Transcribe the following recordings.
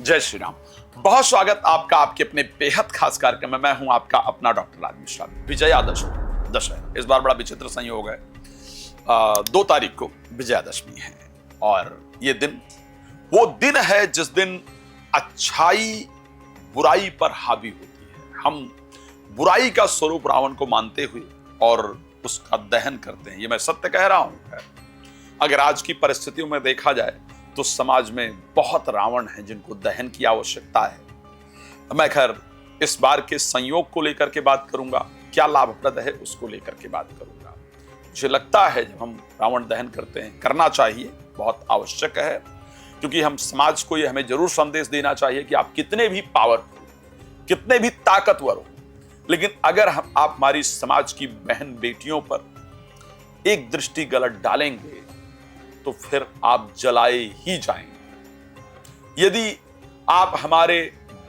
जय श्री राम। बहुत स्वागत आपका आपके अपने बेहद खास कार्यक्रम में। मैं हूं आपका अपना डॉक्टर राज मिश्रा। विजयादशमी दशहरा इस बार बड़ा विचित्र संयोग है। 2 तारीख को विजयादशमी है और ये दिन वो दिन है जिस दिन अच्छाई बुराई पर हावी होती है। हम बुराई का स्वरूप रावण को मानते हुए और उसका दहन करते हैं। ये मैं सत्य कह रहा हूं। अगर आज की परिस्थितियों में देखा जाए तो समाज में बहुत रावण हैं जिनको दहन की आवश्यकता है। मैं खैर इस बार के संयोग को लेकर के बात करूंगा, क्या लाभप्रद है उसको लेकर के बात करूंगा। मुझे लगता है जब हम रावण दहन करते हैं, करना चाहिए, बहुत आवश्यक है, क्योंकि हम समाज को ये हमें जरूर संदेश देना चाहिए कि आप कितने भी पावरफुल, कितने भी ताकतवर हो, लेकिन अगर आप हमारी समाज की बहन बेटियों पर एक दृष्टि गलत डालेंगे तो फिर आप जलाए ही जाएंगे। यदि आप हमारे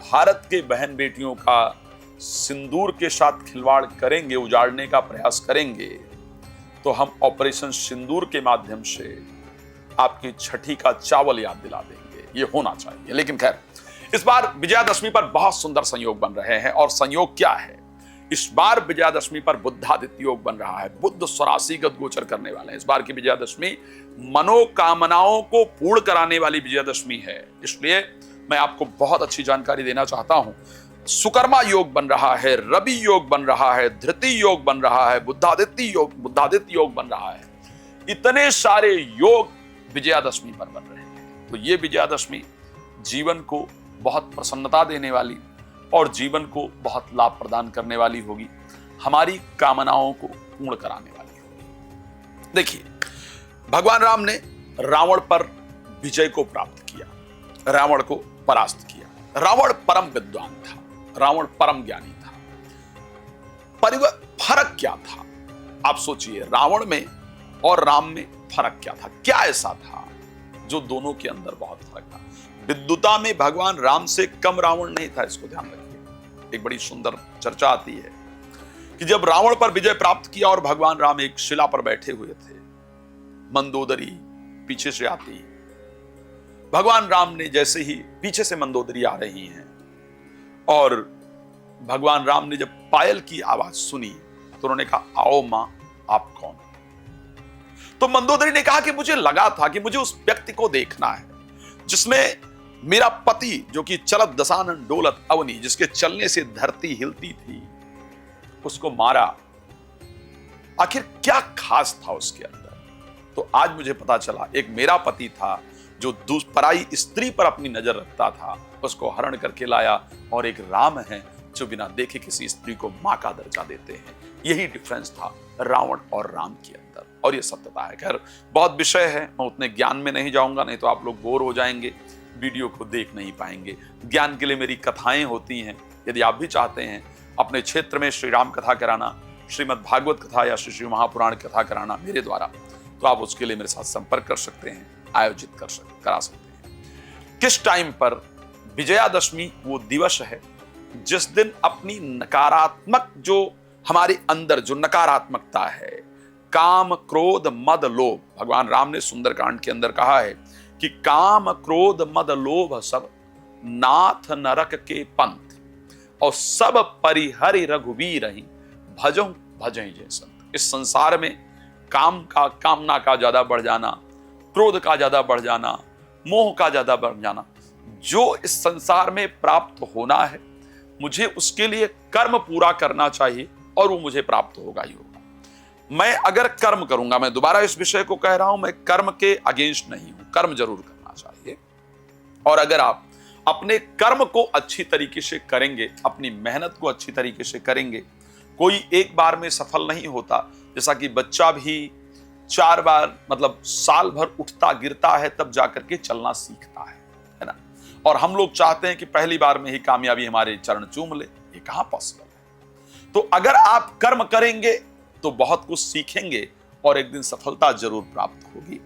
भारत के बहन बेटियों का सिंदूर के साथ खिलवाड़ करेंगे, उजाड़ने का प्रयास करेंगे, तो हम ऑपरेशन सिंदूर के माध्यम से आपकी छठी का चावल याद दिला देंगे। ये होना चाहिए। लेकिन खैर, इस बार विजयादशमी पर बहुत सुंदर संयोग बन रहे हैं। और संयोग क्या है? इस बार विजयादशमी पर बुद्धादित्य योग बन रहा है। बुद्ध स्वराशिगत गोचर करने वाले हैं। इस बार की विजयादशमी मनोकामनाओं को पूर्ण कराने वाली विजयादशमी है। इसलिए मैं आपको बहुत अच्छी जानकारी देना चाहता हूं। सुकर्मा योग बन रहा है, रवि योग बन रहा है, धृति योग बन रहा है, बुद्धादित्य योग बन रहा है। इतने सारे योग विजयादशमी पर बन रहे हैं। तो ये विजयादशमी जीवन को बहुत प्रसन्नता देने वाली और जीवन को बहुत लाभ प्रदान करने वाली होगी। हमारी कामनाओं को पूर्ण कराने वाली होगी। देखिए, भगवान राम ने रावण पर विजय को प्राप्त किया, रावण को परास्त किया। रावण परम विद्वान था, रावण परम ज्ञानी था। फर्क क्या था? आप सोचिए, रावण में और राम में फर्क क्या था? क्या ऐसा था जो दोनों के अंदर बहुत फर्क था? विद्वता में भगवान राम से कम रावण नहीं था, इसको ध्यान रखिए। एक बड़ी सुंदर चर्चा आती है कि जब रावण पर विजय प्राप्त किया और भगवान राम एक शिला पर बैठे हुए थे, मंदोदरी पीछे से आती, भगवान राम ने जैसे ही पीछे से मंदोदरी आ रही हैं और भगवान राम ने जब पायल की आवाज सुनी तो उन्होंने कहा, आओ मां, आप कौन? तो मंदोदरी ने कहा कि मुझे लगा था कि मुझे उस व्यक्ति को देखना है जिसमें मेरा पति, जो कि चलत दशानन डोलत अवनी, जिसके चलने से धरती हिलती थी, उसको मारा। आखिर क्या खास था उसके अंदर? तो आज मुझे पता चला, एक मेरा पति था जो पराई स्त्री पर अपनी नजर रखता था, उसको हरण करके लाया, और एक राम है जो बिना देखे किसी स्त्री को मां का दर्जा देते हैं। यही डिफरेंस था रावण और राम के अंदर, और ये सत्यता है। खैर, बहुत विषय है, मैं उतने ज्ञान में नहीं जाऊंगा, नहीं तो आप लोग बोर हो जाएंगे, वीडियो को देख नहीं पाएंगे। ज्ञान के लिए मेरी कथाएं होती हैं। यदि आप भी चाहते हैं अपने क्षेत्र में श्री राम कथा कराना, श्रीमद् भागवत कथा या श्री महापुराण कथा कराना मेरे द्वारा, तो आप उसके लिए मेरे साथ संपर्क कर सकते हैं, आयोजित करा सकते हैं। किस टाइम पर? विजयादशमी वो दिवस है जिस दिन अपनी नकारात्मक, जो हमारे अंदर जो नकारात्मकता है, काम, क्रोध, मद, लोभ, भगवान राम ने सुंदरकांड के अंदर कहा है कि काम, क्रोध, मद, लोभ सब नाथ नरक के पंथ, और सब परिहरि रघुवीर ही भजो भजई जय संत। इस संसार में काम का, कामना का ज्यादा बढ़ जाना, क्रोध का ज्यादा बढ़ जाना, मोह का ज्यादा बढ़ जाना, जो इस संसार में प्राप्त होना है, मुझे उसके लिए कर्म पूरा करना चाहिए और वो मुझे प्राप्त होगा ही होगा। मैं अगर कर्म करूंगा, मैं दोबारा इस विषय को कह रहा हूं, मैं कर्म के अगेंस्ट नहीं हूं, कर्म जरूर करना चाहिए। और अगर आप अपने कर्म को अच्छी तरीके से करेंगे, अपनी मेहनत को अच्छी तरीके से करेंगे, कोई एक बार में सफल नहीं होता। जैसा कि बच्चा भी 4 बार, मतलब साल भर उठता गिरता है, तब जाकर के चलना सीखता है ना। और हम लोग चाहते हैं कि पहली बार में ही कामयाबी हमारे चरण चूम ले, ये कहां पॉसिबल है। तो अगर आप कर्म करेंगे तो बहुत कुछ सीखेंगे और एक दिन सफलता जरूर प्राप्त होगी।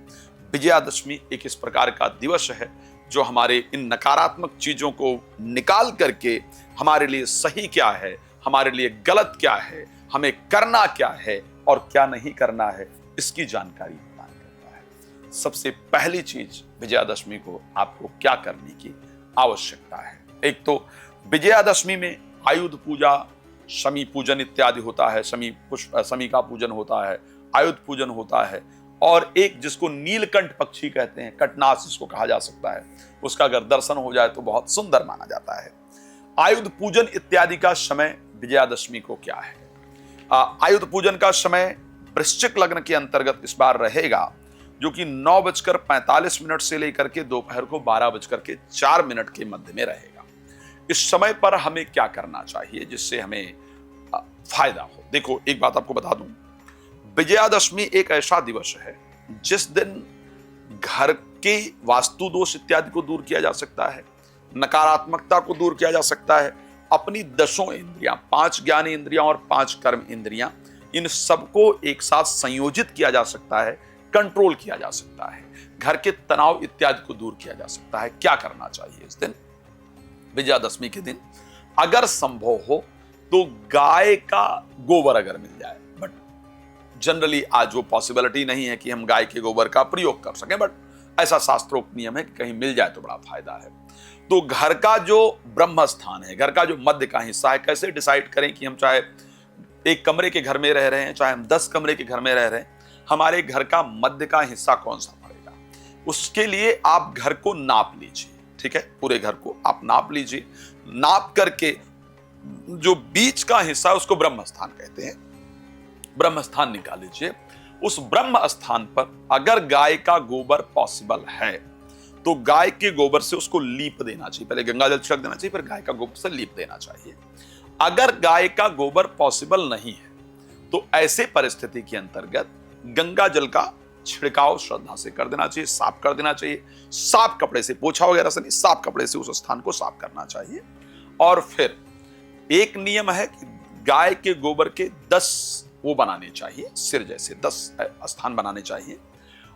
विजयादशमी एक इस प्रकार का दिवस है जो हमारे इन नकारात्मक चीजों को निकाल करके हमारे लिए सही क्या है, हमारे लिए गलत क्या है, हमें करना क्या है और क्या नहीं करना है, इसकी जानकारी प्रदान करता है। सबसे पहली चीज विजयादशमी को आपको क्या करने की आवश्यकता है। एक तो विजयादशमी में आयुध पूजा, शमी पूजन इत्यादि होता है, शमी का पूजन होता है, आयुध पूजन होता है, और एक जिसको नीलकंठ पक्षी कहते हैं, कटनास जिसको कहा जा सकता है, उसका अगर दर्शन हो जाए तो बहुत सुंदर माना जाता है। आयुध पूजन इत्यादि का समय विजयादशमी को क्या है? आयुध पूजन का समय वृश्चिक लग्न के अंतर्गत इस बार रहेगा, जो कि 9:45 से लेकर के दोपहर को 12:04 के मध्य में रहेगा। इस समय पर हमें क्या करना चाहिए जिससे हमें फायदा हो? देखो, एक बात आपको बता दूं, विजयादशमी एक ऐसा दिवस है जिस दिन घर के वास्तु दोष इत्यादि को दूर किया जा सकता है, नकारात्मकता को दूर किया जा सकता है, अपनी 10 इंद्रियां, 5 ज्ञान इंद्रियां और 5 कर्म इंद्रियां, इन सबको एक साथ संयोजित किया जा सकता है, कंट्रोल किया जा सकता है, घर के तनाव इत्यादि को दूर किया जा सकता है। क्या करना चाहिए इस दिन, विजयादशमी के दिन? अगर संभव हो तो गाय का गोबर अगर मिल जाए, बट जनरली आज वो पॉसिबिलिटी नहीं है कि हम गाय के गोबर का प्रयोग कर सकें, बट ऐसा शास्त्रोक्त नियम है कि कहीं मिल जाए तो बड़ा फायदा है। तो घर का जो ब्रह्म स्थान है, घर का जो मध्य का हिस्सा है, कैसे डिसाइड करें कि हम चाहे एक कमरे के घर में रह रहे हैं, चाहे हम 10 कमरे के घर में रह रहे हैं, हमारे घर का मध्य का हिस्सा कौन सा पड़ेगा? उसके लिए आप घर को नाप लीजिए, ठीक है, पूरे घर को आप नाप लीजिए। नाप करके जो बीच का हिस्सा है उसको ब्रह्म स्थान कहते हैं, ब्रह्म स्थान निकाल लीजिए। उस ब्रह्म स्थान पर अगर गाय का गोबर पॉसिबल है तो गाय के गोबर से उसको लीप देना चाहिए। पहले गंगा जल छिड़क देना चाहिए, फिर गाय का गोबर से लीप देना चाहिए। अगर गाय का गोबर पॉसिबल नहीं है तो ऐसे परिस्थिति के अंतर्गत गंगा जल का छिड़काव श्रद्धा से कर देना चाहिए, साफ कर देना चाहिए। साफ कपड़े से, पोछा वगैरह से नहीं, साफ कपड़े से उस स्थान को साफ करना चाहिए। और फिर एक नियम है कि गाय के गोबर के 10 वो बनाने चाहिए, सिर जैसे 10 स्थान बनाने चाहिए,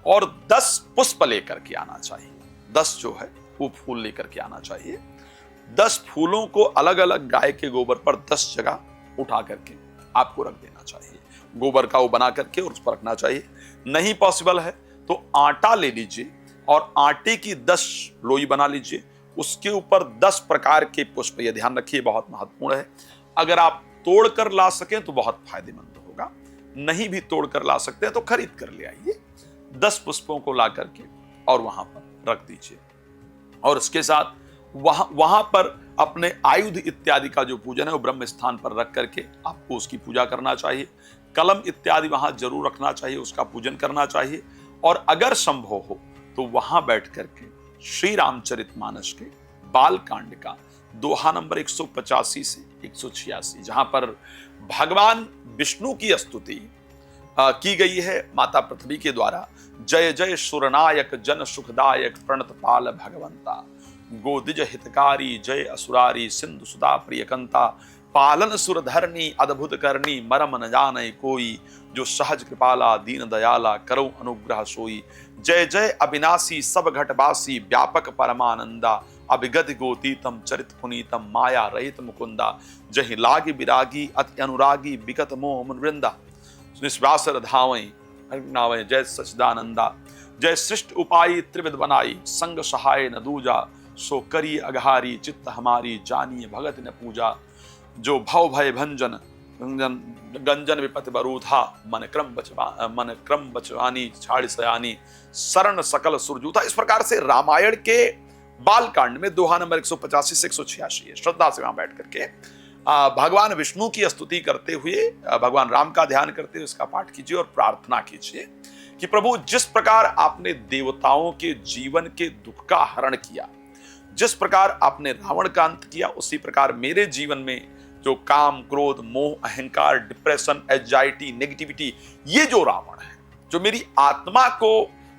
और 10 पुष्प लेकर के आना चाहिए। 10 जो है वो फूल लेकर के आना चाहिए। 10 फूलों को अलग अलग गाय के गोबर पर 10 जगह उठा करके आपको रख देना चाहिए, गोबर का वो बना करके, और उस पर रखना चाहिए। नहीं पॉसिबल है तो आटा ले लीजिए और आटे की 10 लोई बना लीजिए, उसके ऊपर 10 प्रकार के पुष्प, ये ध्यान रखिए बहुत महत्वपूर्ण है। अगर आप तोड़कर ला सकें तो बहुत फायदेमंद होगा, नहीं भी तोड़कर ला सकते हैं तो खरीद कर ले आइए। 10 पुष्पों को ला करके और वहां पर रख दीजिए, और उसके साथ वहां पर अपने आयुध इत्यादि का जो पूजन है वो ब्रह्म स्थान पर रख करके आपको उसकी पूजा करना चाहिए। कलम इत्यादि वहां जरूर रखना चाहिए, उसका पूजन करना चाहिए। और अगर संभव हो तो वहां बैठ करके श्री रामचरितमानस के बाल कांड का दोहा नंबर 185 से 186, जहां पर भगवान विष्णु की स्तुति की गई है माता पृथ्वी के द्वारा। जय जय सुरनायक जन सुखदायक प्रणतपाल भगवंता, गोदिज हितकारी जय असुरारी सिंधु सुधा प्रियकंता, पालन सुरधरनी अद्भुत करनी मरम न जाने कोई, जो सहज कृपाला दीन दयाला करो अनुग्रह सोई। जय जय अविनाशी सब घटवासी व्यापक परमानंदा, अभिगत गोतीतम चरित पुनीतम माया रहित मुकुंदा, जहि लागी विरागी अति अनुरागी विगत मोह मुनवृंदा, निश्वासर धावई नावई जय सचिदानंदा। जय सृष्ट उपाई त्रिविध बनाई संग सहाय न दूजा, सो करी अघारी चित्त हमारी जानिए भगत न पूजा, जो भव भय भंजन गंजन विपत बरूथा, मन क्रम बचवानी छाड़ सयानी शरण सकल सुरजूथा। इस प्रकार से रामायण के बालकांड में दोहा नंबर 185 से 186 है। श्रद्धा से वहां बैठ करके भगवान विष्णु की स्तुति करते हुए, भगवान राम का ध्यान करते हुए इसका पाठ कीजिए और प्रार्थना कीजिए कि प्रभु, जिस प्रकार आपने देवताओं के जीवन के दुख का हरण किया, जिस प्रकार आपने रावण का अंत किया, उसी प्रकार मेरे जीवन में जो काम, क्रोध, मोह, अहंकार, डिप्रेशन, एंजाइटी, नेगेटिविटी, ये जो रावण है, जो मेरी आत्मा को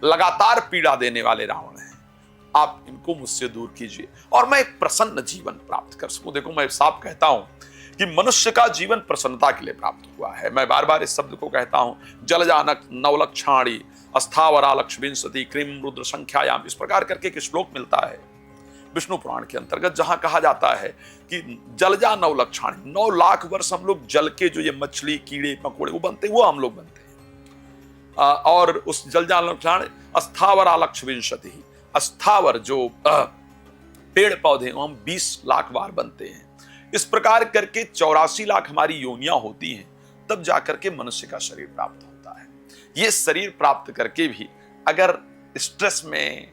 लगातार पीड़ा देने वाले रावण हैं, आप इनको मुझसे दूर कीजिए और मैं एक प्रसन्न जीवन प्राप्त कर सकूं। देखो, मैं साफ कहता हूं कि मनुष्य का जीवन प्रसन्नता के लिए प्राप्त हुआ है। मैं बार बार इस शब्द को कहता हूं, जलजानक नवलक्षाणी अस्थावरा लक्ष्मींसति क्रीम रुद्र संख्यायाम, इस प्रकार करके एक श्लोक मिलता है विष्णु पुराण के अंतर्गत, जहां कहा जाता है कि जलजा 9 लक्षाणी, 9 लाख वर्ष हम लोग जल के जो ये मछली, कीड़े मकोड़े वो बनते हैं, वो हम लोग बनते हैं। और उस जलजा लक्षाणी अस्थावरा लक्ष्मींसति, अस्थावर जो पेड़ पौधे हम 20 लाख बार बनते हैं। इस प्रकार करके 84 लाख हमारी योनियां होती हैं, तब जाकर के मनुष्य का शरीर प्राप्त होता है। ये शरीर प्राप्त करके भी अगर स्ट्रेस में,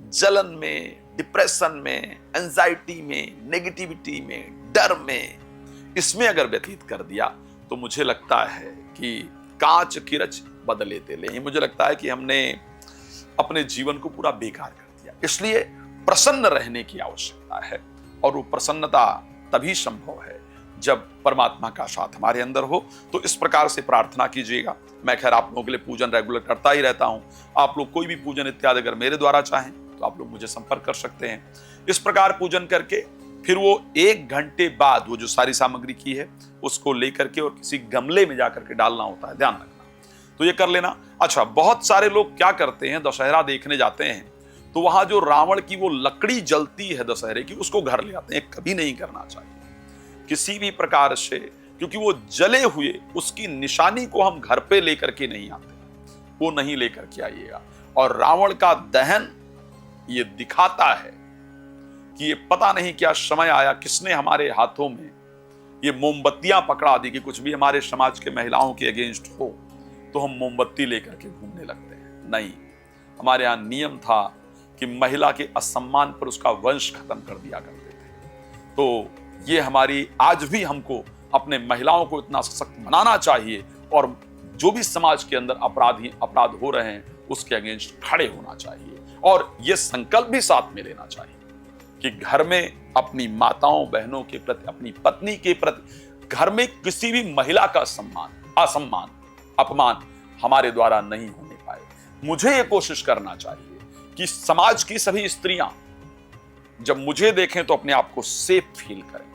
जलन में, डिप्रेशन में, एंजाइटी में, नेगेटिविटी में, डर में, इसमें अगर व्यतीत कर दिया तो मुझे लगता है कि कांच किरच बदले तेले, मुझे लगता है कि हमने अपने जीवन को पूरा बेकार कर दिया। इसलिए प्रसन्न रहने की आवश्यकता है, और वो प्रसन्नता तभी संभव है जब परमात्मा का साथ हमारे अंदर हो। तो इस प्रकार से प्रार्थना कीजिएगा। मैं खैर आप लोगों के लिए पूजन रेगुलर करता ही रहता हूं। आप लोग कोई भी पूजन इत्यादि अगर मेरे द्वारा चाहें तो आप लोग मुझे संपर्क कर सकते हैं। इस प्रकार पूजन करके फिर वो 1 घंटे बाद वो जो सारी सामग्री की है उसको लेकर के और किसी गमले में जाकर के डालना होता है, ध्यान रखना, तो ये कर लेना। अच्छा, बहुत सारे लोग क्या करते हैं, दशहरा देखने जाते हैं तो वहां जो रावण की वो लकड़ी जलती है दशहरे की, उसको घर ले आते हैं। कभी नहीं करना चाहिए किसी भी प्रकार से, क्योंकि वो जले हुए उसकी निशानी को हम घर पे लेकर के नहीं आते, वो नहीं लेकर के आइएगा। और रावण का दहन ये दिखाता है कि ये पता नहीं क्या समय आया, किसने हमारे हाथों में ये मोमबत्तियां पकड़ा दी कि कुछ भी हमारे समाज के महिलाओं के अगेंस्ट हो तो हम मोमबत्ती लेकर के घूमने लगते हैं। नहीं, हमारे यहां नियम था कि महिला के असम्मान पर उसका वंश खत्म कर दिया करते थे। तो ये हमारी आज भी हमको अपने महिलाओं को इतना सशक्त बनाना चाहिए, और जो भी समाज के अंदर अपराध हो रहे हैं उसके अगेंस्ट खड़े होना चाहिए, और ये संकल्प भी साथ में लेना चाहिए कि घर में अपनी माताओं बहनों के प्रति, अपनी पत्नी के प्रति, घर में किसी भी महिला का असम्मान, अपमान हमारे द्वारा नहीं होने पाए। मुझे ये कोशिश करना चाहिए कि समाज की सभी स्त्रियां जब मुझे देखें तो अपने आप को सेफ फील करें,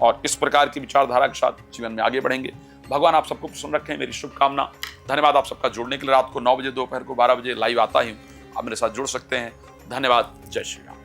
और इस प्रकार की विचारधारा के साथ जीवन में आगे बढ़ेंगे। भगवान आप सबको प्रसन्न रखें, मेरी शुभकामना। धन्यवाद आप सबका जुड़ने के लिए। रात को 9 बजे, दोपहर को 12 बजे लाइव आता ही हूं, आप मेरे साथ जुड़ सकते हैं। धन्यवाद। जय श्री राम।